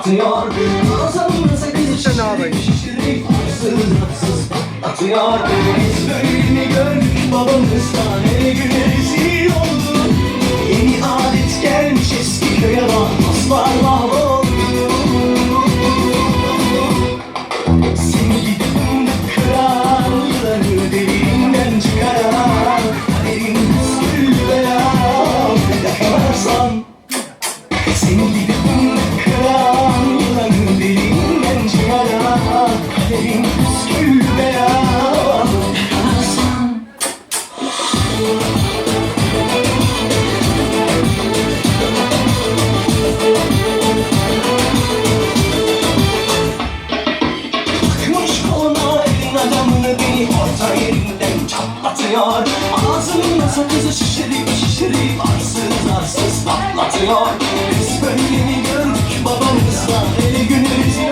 patlatıyor. Ağzımda sakız şişirip arsız patlatıyor. Biz böyle mi gördük babamızdan, her gün rezil oldu. Yeni adet gelmiş eski köye bak, aslar mahvoldu. Seni gidip kıran, yılanı derinden çıkaran, kaderin püskül belam, ne kalarsan. Seni gidip kıran, yılanı derinden çıkaran, kaderin püskül belam, ne kalarsan. Takmış koluna elin adamını, beni orta yerinden çatlatıyor. Ağzımda sakızı şişirip arsız patlatıyor. Biz böyle mi gördük babamızdan, her gün rezil